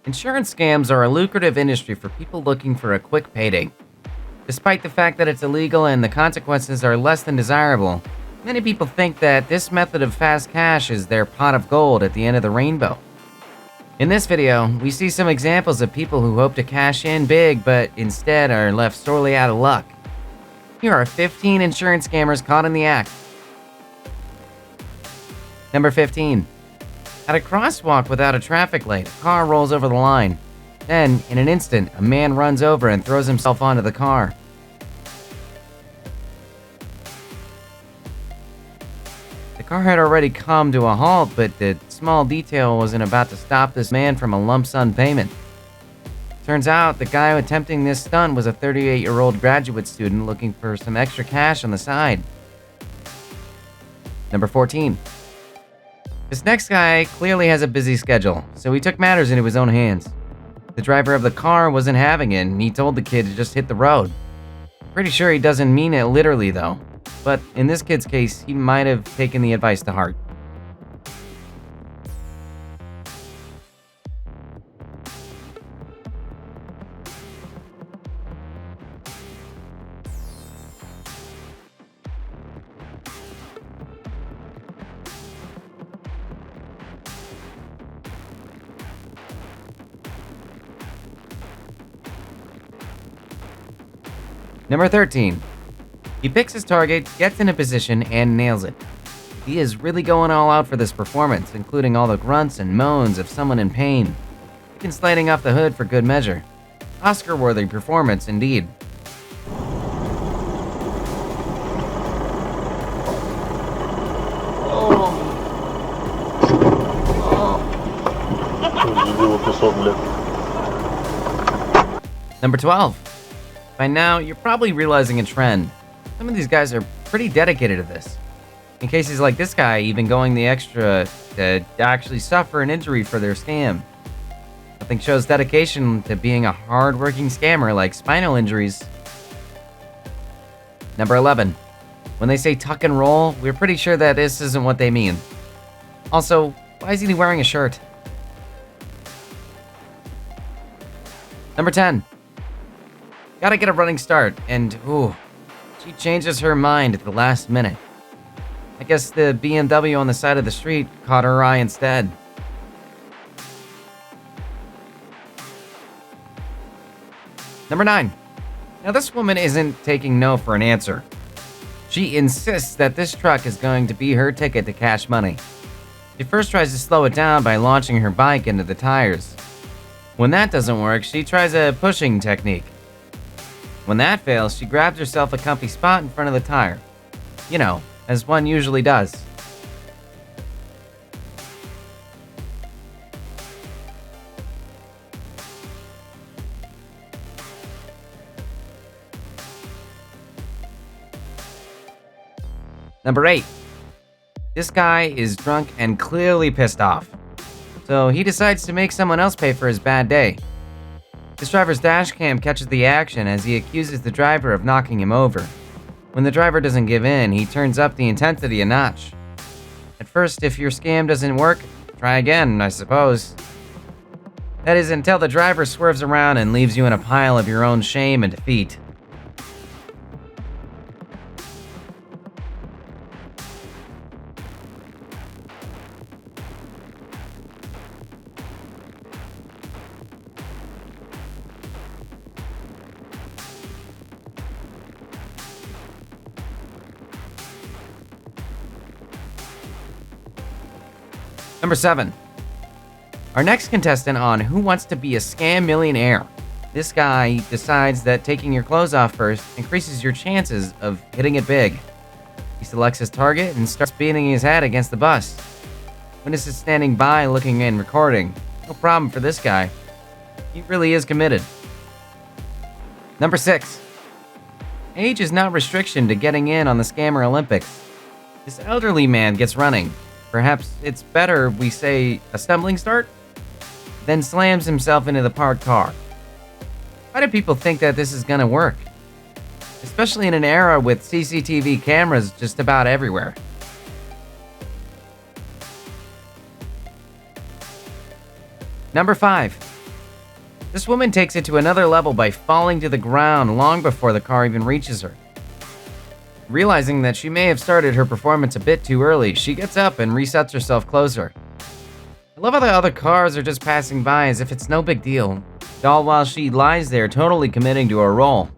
Insurance scams are a lucrative industry for people looking for a quick payday. Despite the fact that it's illegal and the consequences are less than desirable, many people think that this method of fast cash is their pot of gold at the end of the rainbow. In this video, we see some examples of people who hope to cash in big but instead are left sorely out of luck. Here are 15 insurance scammers caught in the act. Number 15. At a crosswalk without a traffic light, a car rolls over the line. Then, in an instant, a man runs over and throws himself onto the car. The car had already come to a halt, but the small detail wasn't about to stop this man from a lump sum payment. Turns out, the guy attempting this stunt was a 38-year-old graduate student looking for some extra cash on the side. Number 14. This next guy clearly has a busy schedule, so he took matters into his own hands. The driver of the car wasn't having it, and he told the kid to just hit the road. Pretty sure he doesn't mean it literally, though. But in this kid's case, he might have taken the advice to heart. Number 13. He picks his target, gets in a position, and nails it. He is really going all out for this performance, including all the grunts and moans of someone in pain, even sliding off the hood for good measure. Oscar-worthy performance indeed. Number 12. By now, you're probably realizing a trend. Some of these guys are pretty dedicated to this. In cases like this guy, even going the extra to actually suffer an injury for their scam. Nothing shows dedication to being a hard-working scammer like spinal injuries. Number 11. When they say tuck and roll, we're pretty sure that this isn't what they mean. Also, why isn't he wearing a shirt? Number 10. Gotta get a running start, and she changes her mind at the last minute. I guess the BMW on the side of the street caught her eye instead. Number 9. Now this woman isn't taking no for an answer. She insists that this truck is going to be her ticket to cash money. She first tries to slow it down by launching her bike into the tires. When that doesn't work, she tries a pushing technique. When that fails, she grabs herself a comfy spot in front of the tire. You know, as one usually does. Number 8. This guy is drunk and clearly pissed off. So he decides to make someone else pay for his bad day. This driver's dash cam catches the action as he accuses the driver of knocking him over. When the driver doesn't give in, he turns up the intensity a notch. At first, if your scam doesn't work, try again, I suppose. That is until the driver swerves around and leaves you in a pile of your own shame and defeat. Number 7. Our next contestant on Who Wants to Be a Scam Millionaire. This guy decides that taking your clothes off first increases your chances of hitting it big. He selects his target and starts beating his head against the bus. Witness is standing by looking and recording. No problem for this guy. He really is committed. Number 6. Age is not restriction to getting in on the Scammer Olympics. This elderly man gets running. Perhaps it's better we say a stumbling start? Then slams himself into the parked car. Why do people think that this is gonna work? Especially in an era with CCTV cameras just about everywhere. Number 5. This woman takes it to another level by falling to the ground long before the car even reaches her. Realizing that she may have started her performance a bit too early, she gets up and resets herself closer. I love how the other cars are just passing by as if it's no big deal, all while she lies there totally committing to her role.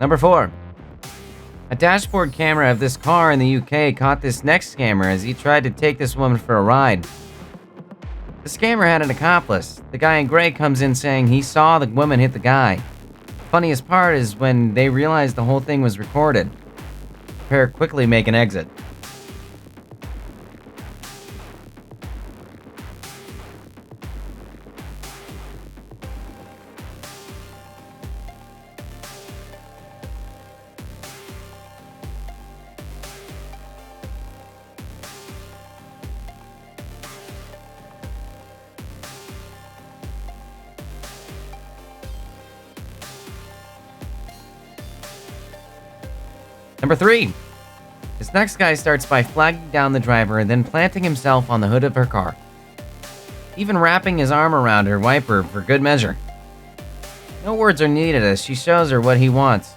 Number 4. A dashboard camera of this car in the UK caught this next scammer as he tried to take this woman for a ride. The scammer had an accomplice. The guy in gray comes in saying he saw the woman hit the guy. Funniest part is when they realize the whole thing was recorded. The pair quickly make an exit. Number 3. This next guy starts by flagging down the driver and then planting himself on the hood of her car, even wrapping his arm around her wiper for good measure. No words are needed as she shows her what he wants.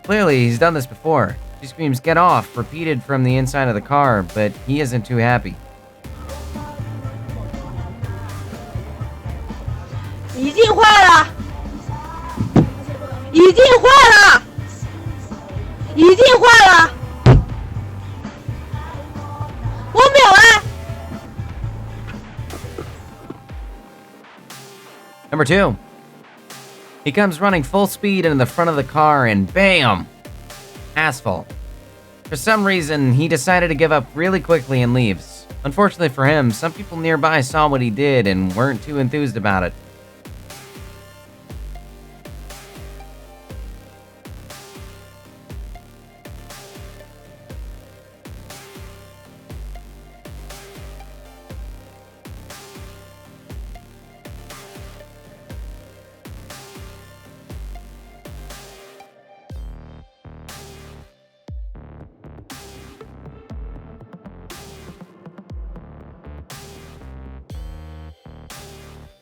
Clearly, he's done this before. She screams, "Get off," repeated from the inside of the car, but he isn't too happy. 已经坏了，已经坏了，已经坏了，我没有爱。 Number 2. He comes running full speed into the front of the car and bam! Asphalt. For some reason, he decided to give up really quickly and leaves. Unfortunately for him, some people nearby saw what he did and weren't too enthused about it.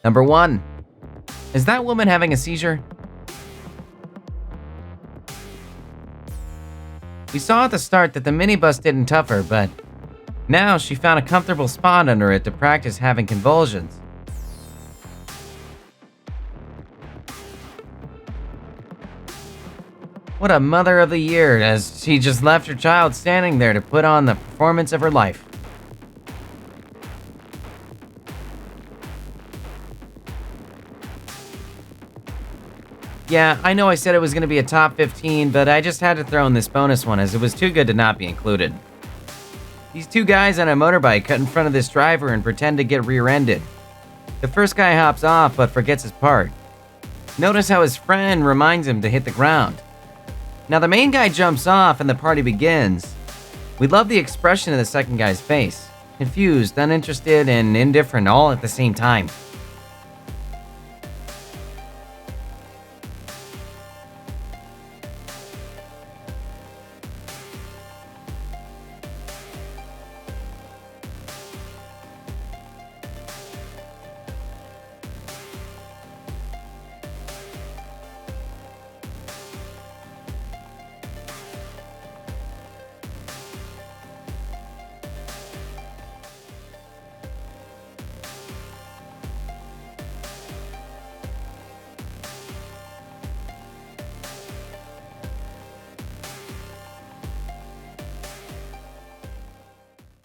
Number 1. Is that woman having a seizure? We saw at the start that the minibus didn't tough her, but now she found a comfortable spot under it to practice having convulsions. What a mother of the year, as she just left her child standing there to put on the performance of her life. Yeah, I know I said it was going to be a top 15, but I just had to throw in this bonus one as it was too good to not be included. These two guys on a motorbike cut in front of this driver and pretend to get rear-ended. The first guy hops off but forgets his part. Notice how his friend reminds him to hit the ground. Now the main guy jumps off and the party begins. We love the expression of the second guy's face. Confused, uninterested, and indifferent all at the same time.